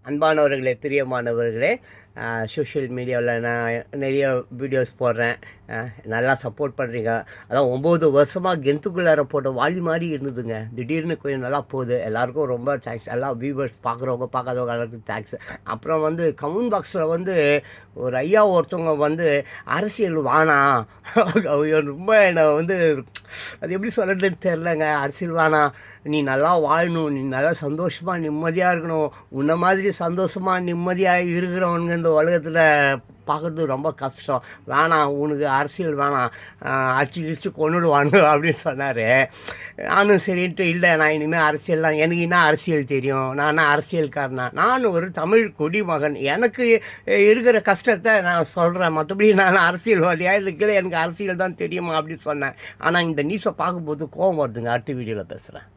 அன்பானவர்களே, பிரியமானவர்களே, சோஷியல் மீடியாவில் நான் நிறைய வீடியோஸ் போடுறேன். நல்லா சப்போர்ட் பண்ணுறீங்க. அதான் 9 வருஷமாக கென்த்துக்குள்ளார போட்ட வாலி மாதிரி இருந்ததுங்க. திடீர்னு கொஞ்சம் நல்லா போகுது. எல்லாருக்கும் ரொம்ப தேங்க்ஸ். எல்லா வியூவர்ஸ் பார்க்குறவங்க பார்க்காதவங்க எல்லாருக்கும் தேங்க்ஸ். அப்புறம் கமெண்ட் பாக்ஸில் ஒரு ஐயா ஒருத்தவங்க அரசியல் வேணாம் ரொம்ப என்னை அது எப்படி சொல்கிறதுன்னு தெரிலங்க. அரசியல் வேணாம், நீ நல்லா வாழணும், நீ நல்லா சந்தோஷமாக நிம்மதியாக இருக்கணும், உன்னை மாதிரி சந்தோஷமாக நிம்மதியாக இருக்கிறவனுங்க இந்த உலகத்தில் பார்க்குறது ரொம்ப கஷ்டம், வேணாம் உனக்கு அரசியல் வேணாம், அடிச்சு கிடிச்சு கொண்டுடுவானு அப்படின்னு சொன்னார். நானும் சரின்ட்டு இல்லை, நான் இனிமேல் அரசியல்லாம் எனக்கு என்ன அரசியல் தெரியும், நான் அரசியல்காரனா, நான் ஒரு தமிழ் குடிமகன், எனக்கு இருக்கிற கஷ்டத்தை நான் சொல்கிறேன், மற்றபடி நான் அரசியல்வாதியாக இருக்கல, எனக்கு அரசியல் தான் தெரியுமா அப்படின்னு சொன்னேன். ஆனால் இந்த நியூஸை பார்க்கும்போது கோபம் வருதுங்க. அடுத்த வீடியோவில் பேசுகிறேன்.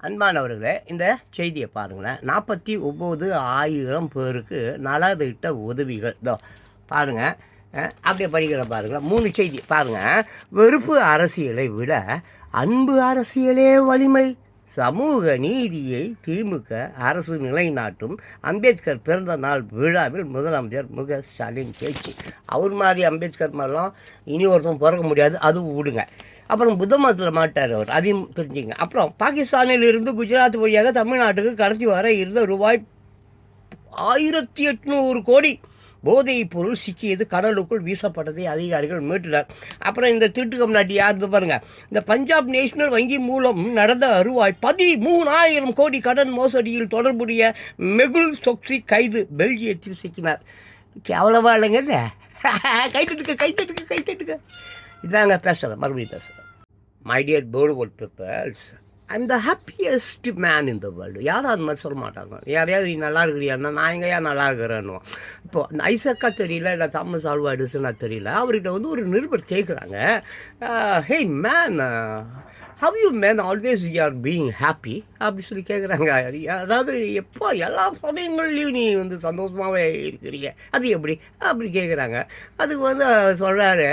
அன்பானவர்களே, இந்த செய்தியை பாருங்களேன். 49,000 பேருக்கு நலத்திட்ட உதவிகள். இதோ பாருங்கள், அப்படியே படிக்கிற பாருங்களேன். 3 செய்தி பாருங்கள். வெறுப்பு அரசியலை விட அன்பு அரசியலே வலிமை, சமூக நீதியை திமுக அரசு நிலைநாட்டும், அம்பேத்கர் பிறந்த நாள் விழாவில் முதலமைச்சர் மு.க. ஸ்டாலின் பேச்சு. அவர் மாதிரி அம்பேத்கர் மாதிரிலாம் இனி ஒருத்தன் பிறக்க முடியாது, அதுவும் விடுங்க. அப்புறம் புத்த மதத்தில் மாட்டார் அவர், அதையும் தெரிஞ்சுங்க. அப்புறம் பாகிஸ்தானில் இருந்து குஜராத் வழியாக தமிழ்நாட்டுக்கு கடத்தி வர இருந்த ரூபாய் 1800 கோடி போதைப் பொருள் சிக்கியது கடலுக்குள் வீசப்பட்டதை அதிகாரிகள் மீட்டனர். அப்புறம் இந்த திருட்டுக்கம் நாட்டி யாருது பாருங்கள். இந்த பஞ்சாப் நேஷனல் வங்கி மூலம் நடந்த ரூபாய் 13,000 கோடி கடன் மோசடியில் தொடர்புடைய மெகுல் சோக்சி கைது, பெல்ஜியத்தில் சிக்கினார். கேவலமாக இல்லைங்க. கைத்தட்டுக்க இதாங்க பேசுகிறேன், மறுபடியும் பேசுகிறேன். மை டியர் போர்டுவோல் peoples, I'm the happiest man in the world. யாரும் அது மாதிரி சொல்ல மாட்டாங்க. யாரையாவது நீ நல்லா இருக்கிறியான்னா நான் எங்கேயா நல்லா இருக்கிறேன்னு. இப்போது அந்த ஐசக்கா தெரியல, இல்லை தாமஸ் ஆல்வா எடிசனா தெரியல, அவர்கிட்ட ஒரு நிருபர் கேட்குறாங்க, hey man, how you man always you are being happy அப்படி சொல்லி கேட்குறாங்க. அதாவது எப்போ எல்லா சமயங்கள்லையும் நீ சந்தோஷமாகவே இருக்கிறீங்க, அது எப்படி அப்படி கேட்குறாங்க. அதுக்கு சொல்கிறாரு,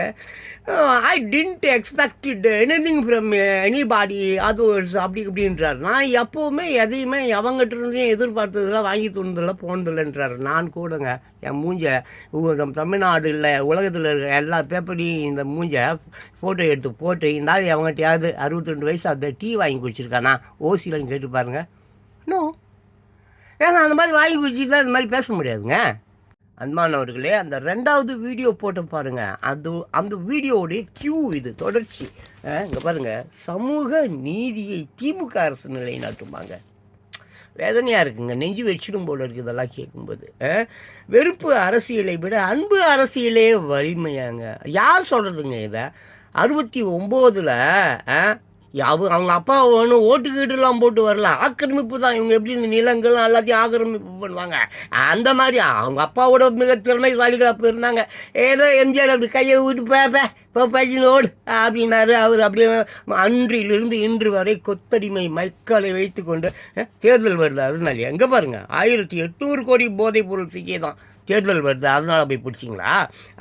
I didn't expected anything from anybody others அப்படி இப்படின்றார். நான் எப்போவுமே எதையுமே அவங்ககிட்ட இருந்தையும் எதிர்பார்த்ததெல்லாம் வாங்கி தோணுதில்ல போனதில்லைன்றார். நான் கூடங்க என் மூஞ்சை நம்ம தமிழ்நாடு இல்லை உலகத்தில் இருக்கிற எல்லா பேப்பரையும் இந்த மூஞ்சை ஃபோட்டோ எடுத்து போட்டு இந்த ஆள் அவங்ககிட்டயாவது 62 வயசு அந்த டீ வாங்கி குடிச்சிருக்கானா ஓசிலன்னு கேட்டு பாருங்க. இன்னும் ஏன்னா அந்த மாதிரி வாங்கி குடிச்சிட்டு அந்த மாதிரி பேச முடியாதுங்க. அன்பானவர்களே, அந்த 2வது வீடியோ போட்டு பாருங்கள். அந்த வீடியோவுடைய கியூ இது தொடர்ச்சி. இங்கே பாருங்கள், சமூக நீதியை திமுக அரசு நிலைநாட்டுமாங்க. வேதனையாக இருக்குங்க, நெஞ்சு வச்சிடும் போல இருக்குது இதெல்லாம் கேட்கும்போது. வெறுப்பு அரசியலை விட அன்பு அரசியலே வலிமையாங்க. யார் சொல்கிறதுங்க இதை? 69ல் அவங்க அப்பா ஓட்டுக்கீட்டுலாம் போட்டு வரல, ஆக்கிரமிப்பு தான். இவங்க எப்படி இந்த நிலங்கள் எல்லாத்தையும் ஆக்கிரமிப்பு பண்ணுவாங்க, அந்த மாதிரி அவங்க அப்பாவோட மிக திறமைசாலிகள் அப்போ இருந்தாங்க. ஏதோ எம்ஜிஆர் அப்படி கையை விட்டு பஜினோடு அப்படின்னாரு. அவர் அப்படியே அன்றிலிருந்து இன்று வரை கொத்தடிமை மக்களை வைத்து கொண்டு தேர்தல் வருது. அதனால எங்கே பாருங்கள், 1800 கோடி போதைப் பொருள் சிக்கியதான் தேர்தல் வருது, அதனால் போய் பிடிச்சிங்களா?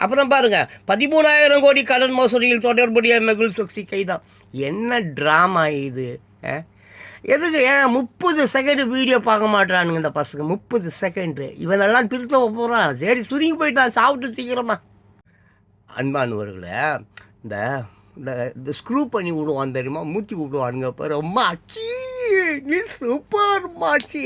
அப்புறம் பாருங்கள், 13,000 கோடி கடன் மோசடியில் தொடர்புடைய மெகுல் சோக்சி கைதான். என்ன ட்ராமா இது? எதுக்கு 30 செகண்ட் வீடியோ பார்க்க மாட்டானுங்க இந்த பசங்க. 30 செகண்டு இவனெல்லாம் திருத்த போகிறான். சரி, சுருங்கி போயிட்டான், சாப்பிட்டு சீக்கிரமா. அன்பானவர்களே, இந்த இந்த ஸ்க்ரூ பண்ணி விடுவான் தெரியுமா, மூத்தி விடுவானுங்க பாரு. ரொம்ப அச்சி, நீ சூப்பர் மாச்சி,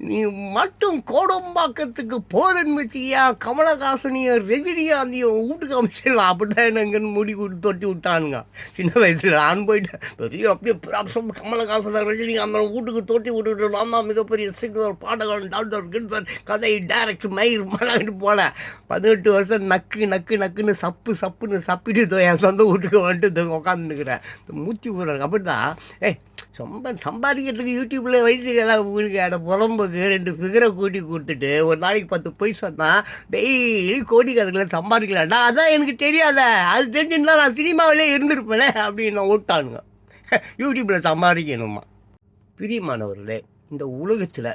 நீ மட்டும் கோடம்பாக்கத்துக்கு போதன் வச்சியா கமலஹாசனையும் ரஜினிகாந்தையும் வீட்டுக்கு அமைச்சிடலாம் அப்படிதான் என்னங்கன்னு முடி கொடுத்து தொட்டி விட்டானுங்க. சின்ன வயசில் நான் போயிட்டேன், பெரிய அப்படியே கமலஹாசனை ரஜினிகாந்த் வீட்டுக்கு தொட்டி விட்டுட்டு நான் தான் மிகப்பெரிய சிங்கர், பாடகன், டாக்டர், கின்சர், கதை டைரக்டர், மயிர் மலாகிட்டு போனேன். 18 வருஷம் நக்குன்னு சப்புன்னு சப்பிட்டு என் சொந்த வீட்டுக்கு வந்துட்டு உட்காந்துக்கிறேன். மூச்சு விடுறாங்க. அப்படி தான் சம்பாதிக்கிறதுக்கு யூடியூப்பில் வழி தெரியாதா உங்களுக்கு? அதை புறம்புக்கு 2 ஃபிகரை கூட்டி கொடுத்துட்டு ஒரு நாளைக்கு 10 பொய் சொன்னால் டெய்லி கோடிக்கணக்கில் சம்பாதிக்கலாம்டா. அதான் எனக்கு தெரியாத, அது தெரிஞ்சுன்னா நான் சினிமாவிலே இருந்திருப்பேனே அப்படின்னு நான் ஓட்டானுங்க. யூடியூப்பில் சம்பாதிக்கணுமா? பிரியமானவர்களே, இந்த உலகத்தில்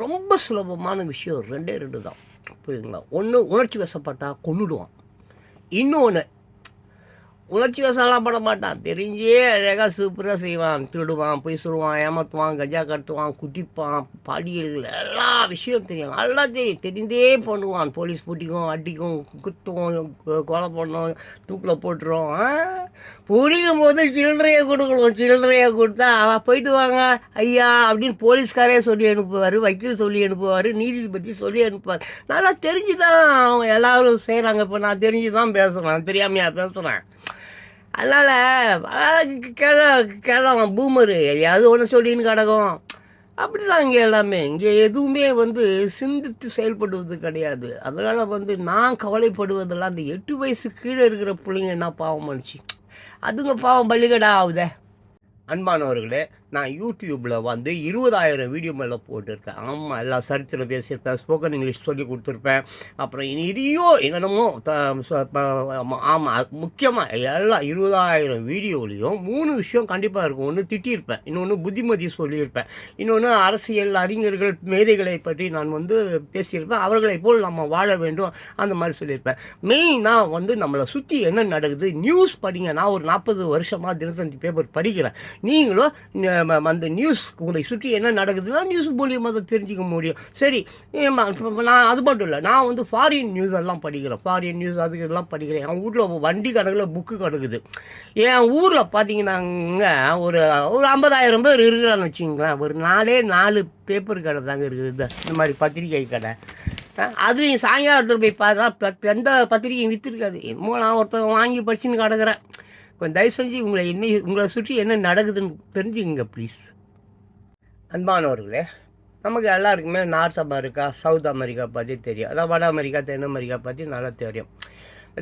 ரொம்ப சுலபமான விஷயம் 2 தான், புரியுதுங்களா? ஒன்று, உணர்ச்சி வசப்பட்டால் கொன்னுடுவான். இன்னொன்று, உணர்ச்சி வசம்லாம் பட மாட்டான். தெரிஞ்சே அழகாக சூப்பராக செய்வான். திருடுவான், பொய் சொல்லுவான், ஏமாற்றுவான், கஜா கட்டுவான், குடிப்பான், பாலியல் எல்லா விஷயம் தெரியும். எல்லாம் தெரியும். தெரிந்தே பண்ணுவான். போலீஸ் பிடிக்கும், அடிக்கும், குத்துவோம், கொலை பண்ணோம், தூக்கில் போட்டுரும். பிடிக்கும் போது சில்லறையை கொடுக்கணும். சில்லறையை கொடுத்தா போயிட்டு வாங்க ஐயா அப்படின்னு போலீஸ்காரே சொல்லி அனுப்புவார், வக்கீல் சொல்லி அனுப்புவார், நீதிபதி சொல்லி அனுப்புவார். நல்லா தெரிஞ்சு தான் அவங்க எல்லோரும் செய்கிறாங்க. இப்போ நான் தெரிஞ்சு தான் பேசுகிறேன், தெரியாமையா பேசுகிறேன். அதனால் கிழவன் பூமரு எதையாவது ஒன்று சொல்லின்னு கிடக்கும். அப்படி தான் இங்கே எல்லாமே. இங்கே எதுவுமே சிந்தித்து செயல்படுவது கிடையாது. அதனால் நான் கவலைப்படுவதெல்லாம் அந்த 8 வயசு கீழே இருக்கிற பிள்ளைங்க என்ன பாவம் பண்ணிச்சு, அதுங்க பாவம் பள்ளிக்கடா ஆகுதே. அன்பானவர்களே, நான் யூடியூப்பில் 20,000 வீடியோ மேலே போட்டிருக்கேன். ஆமாம், எல்லாம் சரித்திரம் பேசியிருப்பேன், ஸ்போக்கன் இங்கிலீஷ் சொல்லி கொடுத்துருப்பேன். அப்புறம் இனியோ என்னென்னமோ ஆமாம், முக்கியமாக எல்லாம் 20,000 வீடியோலையும் 3 விஷயம் கண்டிப்பாக இருக்கும். ஒன்று திட்டியிருப்பேன், இன்னொன்று புத்திமதி சொல்லியிருப்பேன், இன்னொன்று அரசியல் அறிஞர்கள் மேதைகளை பற்றி நான் பேசியிருப்பேன். அவர்களை போல் நம்ம வாழ வேண்டும் அந்த மாதிரி சொல்லியிருப்பேன். மெயினாக நம்மளை சுற்றி என்ன நடக்குது நியூஸ் படிங்க. நான் ஒரு 40 வருஷமாக தினத்தந்தி பேப்பர் படிக்கிறேன். நீங்களும் அந்த நியூஸ் உங்களை சுற்றி என்ன நடக்குதுன்னா நியூஸ் மூலியமாக அதை தெரிஞ்சிக்க முடியும். சரி, நான் அது மட்டும் இல்லை, நான் ஃபாரின் நியூஸ் எல்லாம் படிக்கிறேன். ஃபாரின் நியூஸ் அதுக்கு இதெல்லாம் படிக்கிறேன். என் வீட்டில் வண்டி கணக்கில் புக்கு கிடக்குது. என் ஊரில் பார்த்தீங்கன்னாங்க ஒரு 50,000 பேர் இருக்கிறான்னு வச்சுங்களேன். ஒரு 4 பேப்பர் கடை தாங்க இருக்குது, இந்த மாதிரி பத்திரிகை கடை. அதுலேயும் சாயங்காலத்தில் போய் பார்த்தா எந்த பத்திரிகையும் விற்றுருக்காது. என்னமோ நான் ஒருத்தன் வாங்கி படிச்சுன்னு கிடக்கிறேன். கொஞ்சம் தயவு செஞ்சு உங்களை சுற்றி என்ன நடக்குதுன்னு தெரிஞ்சுங்க ப்ளீஸ். அன்பானவர்களே, நமக்கு எல்லாருக்குமே நார்த் அமெரிக்கா, சவுத் அமெரிக்கா பற்றி தெரியும். அதான் வட அமெரிக்கா, தென் அமெரிக்கா பற்றி நல்லா தெரியும்.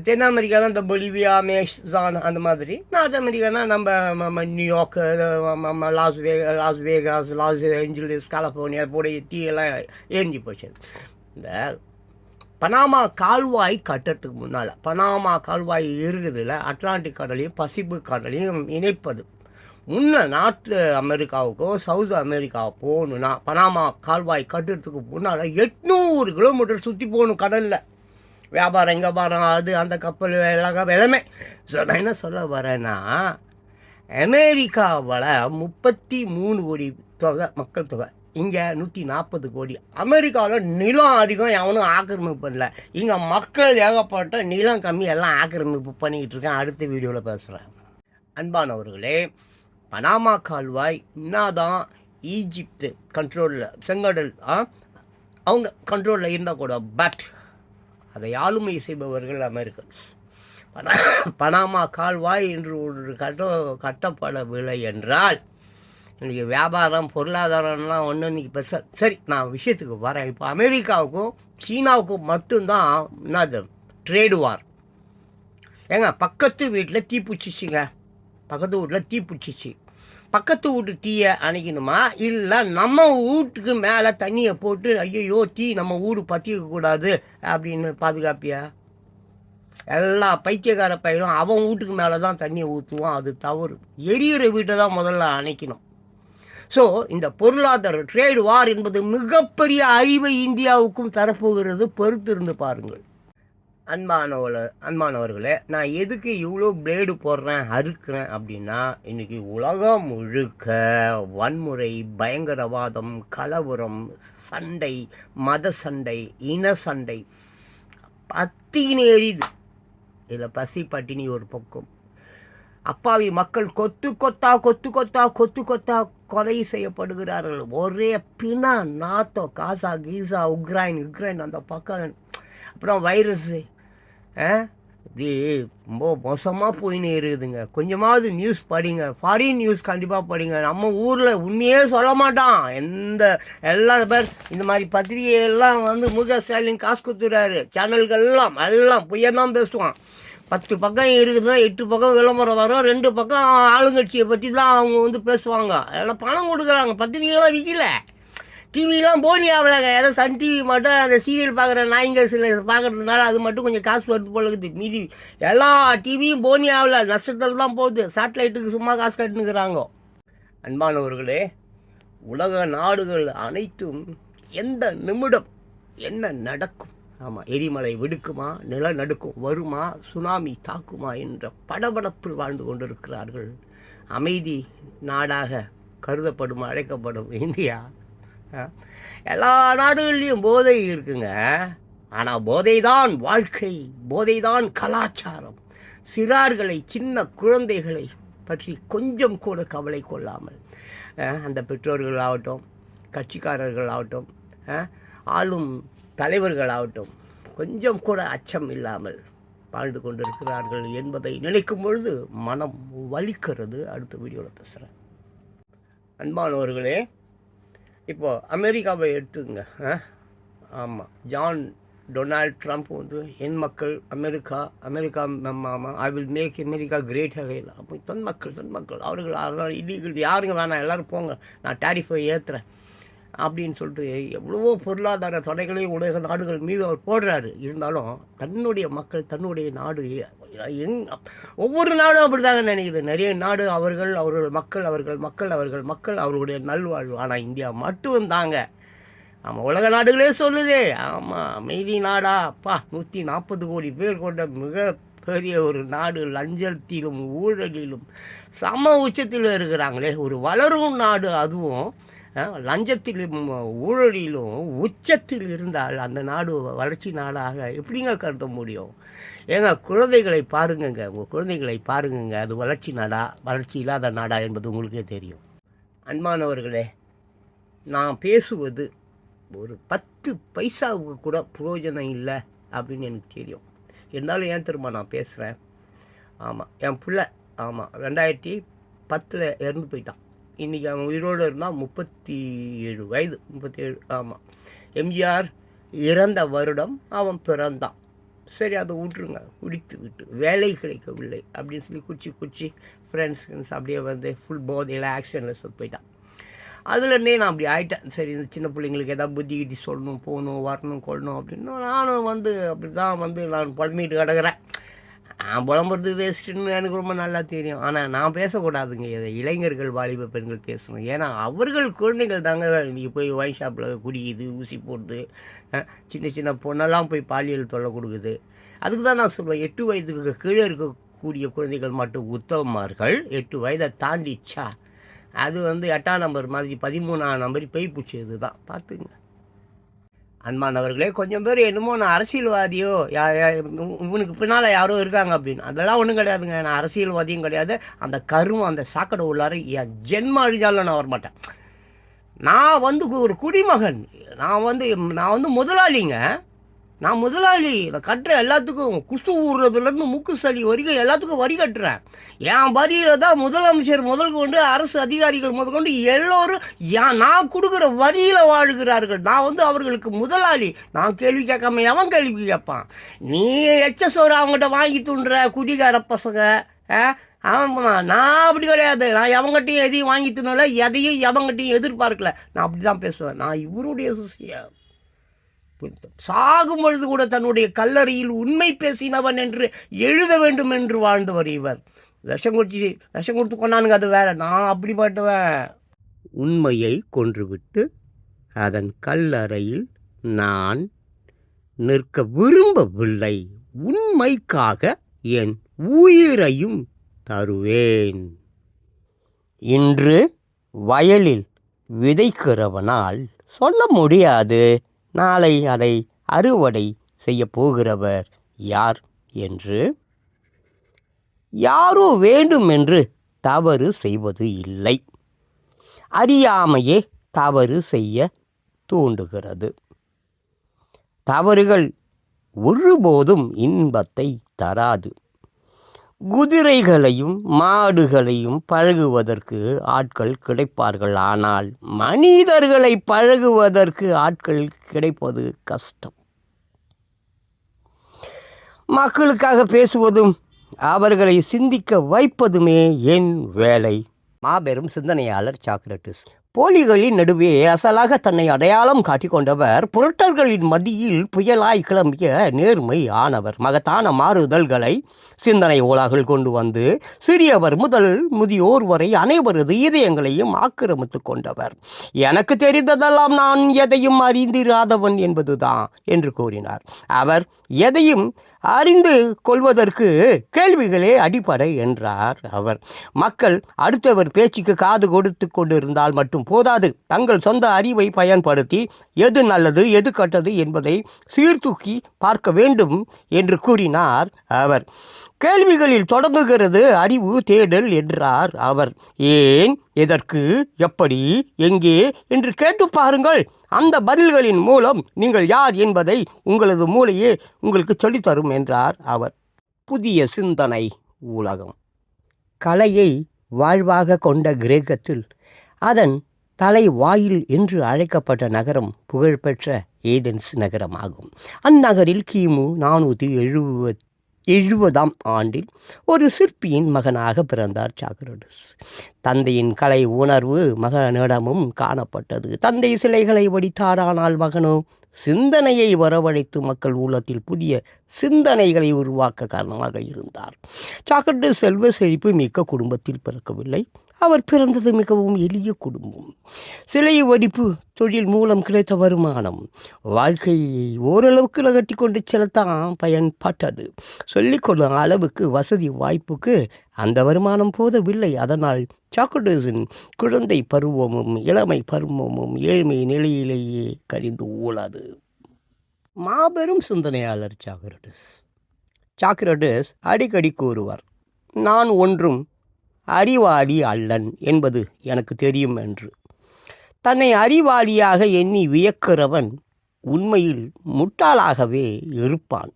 தென் அமெரிக்கா தான் இந்த பொலிவியா, மேக்ஸான் அந்த மாதிரி. நார்த் அமெரிக்கானா நம்ம New York, Las Vegas, loss Angeles, California போட தீயெல்லாம் ஏஞ்சி போச்சு. இந்த பனாமா கால்வாய் கட்டுறதுக்கு முன்னால், பனாமா கால்வாய் இருக்குதுல்ல, அட்லாண்டிக் கடலையும் பசிபிக் கடலையும் இணைப்பது. முன்ன நார்த் அமெரிக்காவுக்கோ சவுத் அமெரிக்காவோ போகணுன்னா பனாமா கால்வாய் கட்டுறதுக்கு முன்னால் 800 கிலோமீட்டர் சுற்றி போகணும் கடலில். வியாபாரம் வியாபாரம் அது அந்த கப்பல் எல்லாமே. ஸோ நான் என்ன சொல்ல வரேன்னா, அமெரிக்காவில் 33 கோடி மக்கள் தொகை, இங்கே 140 கோடி. அமெரிக்காவில் நிலம் அதிகம், எவனும் ஆக்கிரமிப்பு பண்ணல. இங்கே மக்கள் ஏகப்பட்ட நிலம் கம்மி, எல்லாம் ஆக்கிரமிப்பு பண்ணிக்கிட்டு இருக்கேன். அடுத்த வீடியோவில் பேசுகிறேன். அன்பானவர்களே, பனாமா கால்வாய் என்னதான் ஈஜிப்து கண்ட்ரோலில், செங்கடல் அவங்க கண்ட்ரோலில் இருந்தால் கூட, பட் அதை ஆளுமை செய்பவர்கள் அமெரிக்கன்ஸ். பனாமா கால்வாய் என்று ஒரு கட்டப்படவில்லை என்றால் இன்றைக்கி வியாபாரம் பொருளாதாரம்லாம் ஒன்று இன்றைக்கி பெருசாக. சரி, நான் விஷயத்துக்கு வரேன். இப்போ அமெரிக்காவுக்கும் சீனாவுக்கும் மட்டும்தான் என்னது ட்ரேடு வார். ஏங்க, பக்கத்து வீட்டில் தீப்பிடிச்சிச்சிங்க, பக்கத்து வீட்டில் தீப்பிடிச்சிச்சு. பக்கத்து வீட்டு தீயை அணைக்கணுமா, இல்லை நம்ம வீட்டுக்கு மேலே தண்ணியை போட்டு ஐயோ தீ நம்ம வீடு பற்றிக்கக்கூடாது அப்படின்னு பாதுகாப்பியா? எல்லா பைத்தியக்கார பயிரும் அவன் வீட்டுக்கு மேலே தான் தண்ணியை ஊற்றுவான். அது தவறு. எரியிற வீட்டை தான் முதல்ல அணைக்கணும். ஸோ இந்த பொருளாதார ட்ரேட் வார் என்பது மிகப்பெரிய அழிவை இந்தியாவுக்கும் தரப்போகிறது. பொறுத்து இருந்து பாருங்கள். அன்பானவர்களே, நான் எதுக்கு இவ்வளோ பிளேடு போடுறேன், அறுக்கிறேன் அப்படின்னா, இன்றைக்கி உலகம் முழுக்க வன்முறை, பயங்கரவாதம், கலவரம், சண்டை, மத சண்டை, இன சண்டை பத்தினு எரியுது. இதில் பசி பட்டினி ஒரு பக்கம், அப்பாவி மக்கள் கொத்து கொத்தா கொலை செய்யப்படுகிறார்கள். ஒரே பினா நாத்தம், காசா கீசா, உக்ரைன் அந்த பக்கம். அப்புறம் வைரஸு இப்படி ரொம்ப மோசமாக போயின்னு இருக்குதுங்க. கொஞ்சமாவது நியூஸ் படிங்க, ஃபாரின் நியூஸ் கண்டிப்பாக படிங்க. நம்ம ஊரில் உண்மையே சொல்ல மாட்டான். எல்லா பேர் இந்த மாதிரி பத்திரிகையெல்லாம் முக ஸ்டாலின் காசு கொடுத்துறாரு. சேனல்கள்லாம் எல்லாம் பொய்யதான் பேசுவான். 10 பக்கம் இருக்குதுன்னா 8 பக்கம் விளம்பரம் வரும், 2 பக்கம் ஆளுங்கட்சியை பற்றி தான் அவங்க பேசுவாங்க. எல்லாம் பணம் கொடுக்குறாங்க. பத்திரிகைலாம் விற்கல, டிவிலாம் போனி ஆகலைங்க. ஏதோ சன் டிவி மட்டும் அந்த சீரியல் பார்க்குற நாய்ங்க சில பார்க்குறதுனால அது மட்டும் கொஞ்சம் காசு வருது போலக்குது. மீதி எல்லா டிவியும் போனி ஆகலை, நஷ்டத்தில் தான் போகுது. சேட்டலைட்டுக்கு சும்மா காசு கட்டுனுக்குறாங்க. அன்பானவர்களே, உலக நாடுகள் அனைத்தும் எந்த நிமிடம் என்ன நடக்கும் ஆமாம், எரிமலை வெடிக்குமா, நிலநடுக்கம் வருமா, சுனாமி தாக்குமா என்ற படபடப்பில் வாழ்ந்து கொண்டிருக்கிறார்கள். அமைதி நாடாக கருதப்படும் அழைக்கப்படும் இந்தியா. எல்லா நாடுகள்லேயும் போதை இருக்குங்க. ஆனால் போதைதான் வாழ்க்கை, போதைதான் கலாச்சாரம். சிறார்களை, சின்ன குழந்தைகளை பற்றி கொஞ்சம் கூட கவலை கொள்ளாமல் அந்த பெற்றோர்கள் ஆகட்டும், கட்சிக்காரர்கள் ஆகட்டும், ஆளும் தலைவர்களாகட்டும், கொஞ்சம் கூட அச்சம் இல்லாமல் வாழ்ந்து கொண்டிருக்கிறார்கள் என்பதை நினைக்கும் பொழுது மனம் வலிக்கிறது. அடுத்த வீடியோவில் பேசுகிறேன். அன்பானவர்களே, இப்போது அமெரிக்காவை எடுத்துங்க. ஆமாம், டொனால்ட் ட்ரம்ப் வந்து என் மக்கள் America I will make America great again. அப்போ தன் மக்கள் அவர்கள் இல்லீகல் யாருங்க வேணாம், எல்லோரும் போங்க, நான் டேரிஃபை ஏற்றுறேன் அப்படின்னு சொல்லிட்டு எவ்வளவோ பொருளாதார தடைகளையும் உலக நாடுகள் மீது அவர் போடுறாரு. இருந்தாலும் தன்னுடைய மக்கள், தன்னுடைய நாடு, ஒவ்வொரு நாடும் அப்படி தாங்க நினைக்குது. நிறைய நாடு அவர்கள் மக்கள் அவர்களுடைய நல்வாழ்வு. ஆனால் இந்தியா மட்டும் தாங்க, ஆமாம், உலக நாடுகளே சொல்லுதே, ஆமாம், அமைதி நாடா, அப்பா 140 கோடி பேர் கொண்ட மிக பெரிய ஒரு நாடு, லஞ்சத்திலும் ஊழலிலும் சம உச்சத்தில் இருக்கிறாங்களே, ஒரு வளரும் நாடு, அதுவும் லஞ்சத்திலும் ஊழலிலும் உச்சத்தில் இருந்தால் அந்த நாடு வளர்ச்சி நாடாக எப்படிங்க கருத முடியும்? ஏங்க, குழந்தைகளை பாருங்கங்க, உங்கள் குழந்தைகளை பாருங்கங்க, அது வளர்ச்சி நாடா, வளர்ச்சி இல்லாத நாடா என்பது உங்களுக்கே தெரியும். அன்பானவர்களே, நான் பேசுவது ஒரு 10 பைசாவுக்கு கூட பிரயோஜனம் இல்லை அப்படின்னு எனக்கு தெரியும். இருந்தாலும் ஏன் திரும்ப நான் பேசுகிறேன்? ஆமாம், என் பிள்ளை 2010 இறந்து போயிட்டான். இன்றைக்கி அவன் உயிரோடு இருந்தால் 37 வயது. ஆமாம், எம்ஜிஆர் இறந்த வருடம் அவன் பிறந்தான். சரி, அதை விட்டுருங்க. குடித்து விட்டு வேலை கிடைக்கவில்லை அப்படின்னு சொல்லி குச்சி ஃப்ரெண்ட்ஸ் அப்படியே வந்து ஃபுல் போதையில் ஆக்சிடென்ட்டில் செத்து போயிட்டான். அதுலேருந்தே நான் அப்படி ஆகிட்டேன். சரி, இந்த சின்ன பிள்ளைங்களுக்கு எதாவது புத்தி கிட்டி சொல்லணும், போகணும், வரணும், கொள்ளணும் அப்படின்னு நானும் வந்து அப்படி தான் வந்து நான் புலம்பிட்டு கிடக்கிறேன். நான் புலம்புறது வேஸ்ட்டுன்னு எனக்கு ரொம்ப நல்லா தெரியும். ஆனால் நான் பேசக்கூடாதுங்க, இதை இளைஞர்கள், வாலிப பெண்கள் பேசணும். ஏன்னா அவர்கள் குழந்தைகள் தாங்க இன்றைக்கி போய் ஒயின் ஷாப்பில் குடிக்குது, ஊசி போடுது, சின்ன பொண்ணெல்லாம் போய் பாலியல் தொல்லை கொடுக்குது. அதுக்கு தான் நான் சொல்லுவேன், 8 வயதுக்கு கீழே இருக்கக்கூடிய குழந்தைகள் மட்டும் உத்தமர்கள். 8 வயதை தாண்டிச்சா அது வந்து 8ஆம் நம்பர் மாதிரி 13ஆம் நம்பர் பேய் பூச்சியது தான், பார்த்துங்க. அன்பானவர்களே, கொஞ்சம் பேர் என்னமோ நான் அரசியல்வாதியோ, இவனுக்கு பின்னால் யாரோ இருக்காங்க அப்படின்னு, அதெல்லாம் ஒன்றும் கிடையாதுங்க. நான் அரசியல்வாதியும் கிடையாது. அந்த கருமம், அந்த சாக்கடை உள்ளார என் ஜென்ம அழிஞ்சாலும் நான் வரமாட்டேன். நான் வந்து ஒரு குடிமகன், நான் வந்து முதலாளிங்க. நான் முதலாளி. நான் கட்டுறேன் எல்லாத்துக்கும், குசு ஊடுறதுலேருந்து மூக்கு சளி வரைக்கும் எல்லாத்துக்கும் வரி கட்டுறேன். என் வரியில் தான் முதலமைச்சர் முதல் கொண்டு அரசு அதிகாரிகள் முதல் கொண்டு எல்லோரும் நான் கொடுக்குற வரியில் வாழ்கிறார்கள். நான் வந்து அவர்களுக்கு முதலாளி. நான் கேள்வி கேட்காம எவன் கேள்வி கேட்பான்? நீ எச்சசோறு அவங்ககிட்ட வாங்கி தூண்டுற குடிகார பசங்க. ஆமாம், நான் அப்படி கிடையாது. நான் எவங்ககிட்டையும் எதையும் வாங்கி தூண்டல, எதையும் எவங்ககிட்டையும் எதிர்பார்க்கல. நான் அப்படி தான் பேசுவேன். நான் இவருடைய சாகும் பொழுது கூட தன்னுடைய கல்லறையில் உண்மை பேசினவன் என்று எழுத வேண்டும் என்று வாழ்ந்தவர் இவர். விஷம் கொடுத்து கொண்டானுங்க, அது வேற. நான் அப்படிப்பட்டவன். உண்மையை கொன்றுவிட்டு அதன் கல்லறையில் நான் நிற்க விரும்பவில்லை. உண்மைக்காக என் உயிரையும் தருவேன். இன்று வயலில் விதைக்கிறவனால் சொல்ல முடியாது நாளை அதை அறுவடை செய்ய போகிறவர் யார் என்று. யாரோ வேண்டும் என்று தவறு செய்வது இல்லை. அறியாமையே தவறு செய்ய தூண்டுகிறது. தவறுகள் ஒருபோதும் இன்பத்தை தராது. குதிரைகளையும் மாடுகளையும் பழகுவதற்கு ஆட்கள் கிடைப்பார்கள். ஆனால் மனிதர்களை பழகுவதற்கு ஆட்கள் கிடைப்பது கஷ்டம். மக்களுக்காக பேசுவதும் அவர்களை சிந்திக்க வைப்பதுமே என் வேலை. மாபெரும் சிந்தனையாளர் சாக்ரட்டிஸ். போலிகளின் நடுவே அசலாக தன்னை அடையாளம் காட்டிக்கொண்டவர், புரட்டர்களின் மத்தியில் புயலாய் கிளம்பிய நேர்மை ஆனவர். மகத்தான மாறுதல்களை சிந்தனை ஓலாகள் கொண்டு வந்து சிறியவர் முதல் முதியோர் வரை அனைவரது இதயங்களையும் ஆக்கிரமித்து கொண்டவர். எனக்கு தெரிந்ததெல்லாம் நான் எதையும் அறிந்திராதவன் என்பதுதான் என்று கூறினார். அவர் எதையும் அறிந்து கொள்வதற்கு கேள்விகளே அடிப்படை என்றார் அவர். மக்கள் அடுத்தவர் பேச்சுக்கு காது கொடுத்து கொண்டிருந்தால் மட்டும் போதாது, தங்கள் சொந்த அறிவை பயன்படுத்தி எது நல்லது எது கெட்டது என்பதை சீர்தூக்கி பார்க்க வேண்டும் என்று கூறினார் அவர். கேள்விகளில் தொடங்குகிறது அறிவு தேடல் என்றார் அவர். ஏன், எதற்கு, எப்படி, எங்கே என்று கேட்டு பாருங்கள். அந்த பதில்களின் மூலம் நீங்கள் யார் என்பதை உங்களது மூளையே உங்களுக்கு சொல்லித்தரும் என்றார் அவர். புதிய சிந்தனை உலகம். கலையை வாழ்வாக கொண்ட கிரேக்கத்தில் அதன் தலைவாயில் என்று அழைக்கப்பட்ட நகரம் புகழ்பெற்ற ஏதென்ஸ் நகரமாகும். அந்நகரில் கிமு 470 ஆண்டில் ஒரு சிற்பியின் மகனாக பிறந்தார் சாக்ரட்டிஸ். தந்தையின் கலை உணர்வு மகனிடமும் காணப்பட்டது. தந்தை சிலைகளை வடித்தார், ஆனால் மகனோ சிந்தனையை வரவழைத்து மக்கள் உள்ளத்தில் புதிய சிந்தனைகளை உருவாக்க காரணமாக இருந்தார். சாக்ரட்டிஸ் செல்வ செழிப்பு மிக்க குடும்பத்தில் பிறக்கவில்லை. அவர் பிறந்தது மிகவும் எளிய குடும்பம். சிலை வடிப்பு தொழில் மூலம் கிடைத்த வருமானம் வாழ்க்கையை ஓரளவுக்கு நகர்த்தி கொண்டு செல்லத்தான் பயன்பட்டது. சொல்லிக்கொள்ளும் அளவுக்கு வசதி வாய்ப்புக்கு அந்த வருமானம் போதவில்லை. அதனால் சாக்ரட்டிஸின் குழந்தை பருவமும் இளமை பருவமும் ஏழ்மை நிலையிலேயே கழிந்து உள்ளது. மாபெரும் சிந்தனையாளர் சாக்ரட்டிஸ் அடிக்கடி கூறுவார், நான் ஒன்றும் அறிவாளி அல்லன் என்பது எனக்கு தெரியும் என்று. தன்னை அறிவாளியாக எண்ணி வியக்கிறவன் உண்மையில் முட்டாளாகவே இருப்பான்.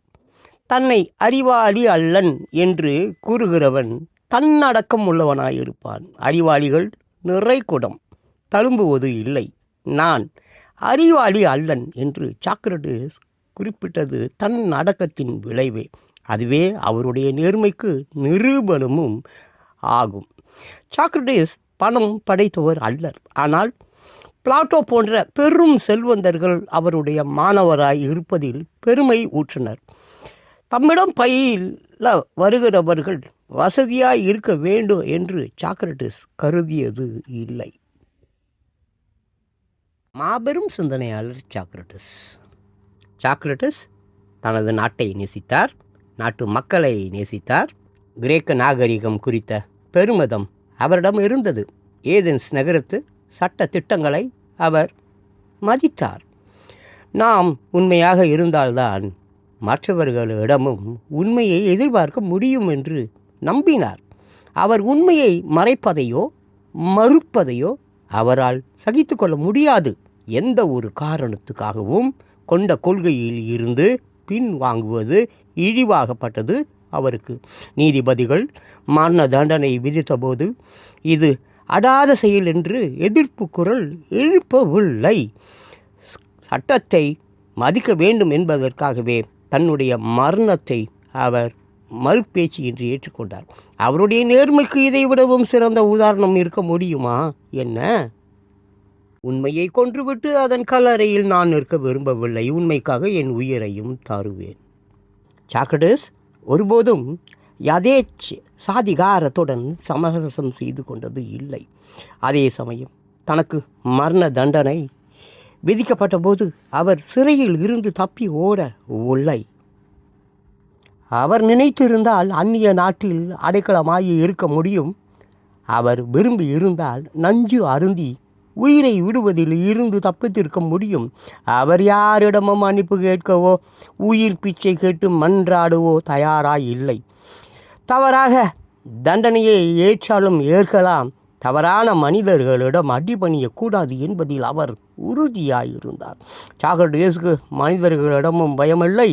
தன்னை அறிவாளி அல்லன் என்று கூறுகிறவன் தன்னடக்கம் உள்ளவனாயிருப்பான். அறிவாளிகள் நிறைகுடம் தழும்புவது இல்லை. நான் அறிவாளி அல்லன் என்று சாக்ரட்டிஸ் குறிப்பிட்டது தன் அடக்கத்தின் விளைவே. அதுவே அவருடைய நேர்மைக்கு நிரூபணமும் ஆகும். சாக்ரட்டிஸ் பணம் படைத்தவர் அல்லர். ஆனால் பிளாட்டோ போன்ற பெரும் செல்வந்தர்கள் அவருடைய மாணவராய் இருப்பதில் பெருமை ஊற்றினர். தம்மிடம் பயில வருகிறவர்கள் வசதியாய் இருக்க வேண்டும் என்று சாக்ரட்டிஸ் கருதியது இல்லை. மாபெரும் சிந்தனையாளர் சாக்ரட்டிஸ் தனது நாட்டை நேசித்தார், நாட்டு மக்களை நேசித்தார். கிரேக்க நாகரிகம் குறித்த பெருமிதம் அவரிடம் இருந்தது. ஏதென்ஸ் நகரத்து சட்ட திட்டங்களை அவர் மதித்தார். நாம் உண்மையாக இருந்தால்தான் மற்றவர்களிடமும் உண்மையை எதிர்பார்க்க முடியும் என்று நம்பினார். அவர் உண்மையை மறைப்பதையோ மறுப்பதையோ அவரால் சகித்து கொள்ள முடியாது. எந்த ஒரு காரணத்துக்காகவும் கொண்ட கொள்கையில் இருந்து பின்வாங்குவது இழிவாகப்பட்டது அவருக்கு. நீதிபதிகள் மரண தண்டனை விதித்தபோது இது அடாத செயல் என்று எதிர்ப்பு குரல் எழுப்பவில்லை. சட்டத்தை மதிக்க வேண்டும் என்பதற்காகவே தன்னுடைய மரணத்தை அவர் மறுபேச்சு என்று ஏற்றுக்கொண்டார். அவருடைய நேர்மைக்கு இதை விடவும் சிறந்த உதாரணம் இருக்க முடியுமா என்ன? உண்மையை கொன்றுவிட்டு அதன் கல்லறையில் நான் நிற்க விரும்பவில்லை. உண்மைக்காக என் உயிரையும் தருவேன். சாக்ரட்டிஸ் ஒருபோதும் யதேச்ச சாதிகாரத்துடன் சமரசம் செய்து கொண்டது இல்லை. அதே சமயம் தனக்கு மரண தண்டனை விதிக்கப்பட்ட போது அவர் சிறையில் இருந்து தப்பி ஓடவில்லை. அவர் நினைத்திருந்தால் அந்நிய நாட்டில் அடைக்கலமாகி இருக்க முடியும். அவர் விரும்பி இருந்தால் நஞ்சு அருந்தி உயிரை விடுவதில் இருந்து தப்பித்திருக்க முடியும். அவர் யாரிடமும் மன்னிப்பு கேட்கவோ உயிர் பிச்சை கேட்டு மன்றாடுவோ தயாராய் இல்லை. தவறாக தண்டனையை ஏற்றாலும் ஏற்கலாம், தவறான மனிதர்களிடம் அடிபணியக்கூடாது என்பதில் அவர் உறுதியாயிருந்தார். சாக்ரட்டிஸுக்கு மனிதர்களிடமும் பயமில்லை,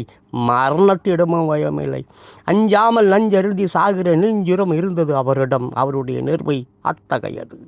மரணத்திடமும் பயமில்லை. அஞ்சாமல் நஞ்சருந்தி சாகிற நெஞ்சுரம் இருந்தது அவரிடம். அவருடைய நேர்மை அத்தகையது.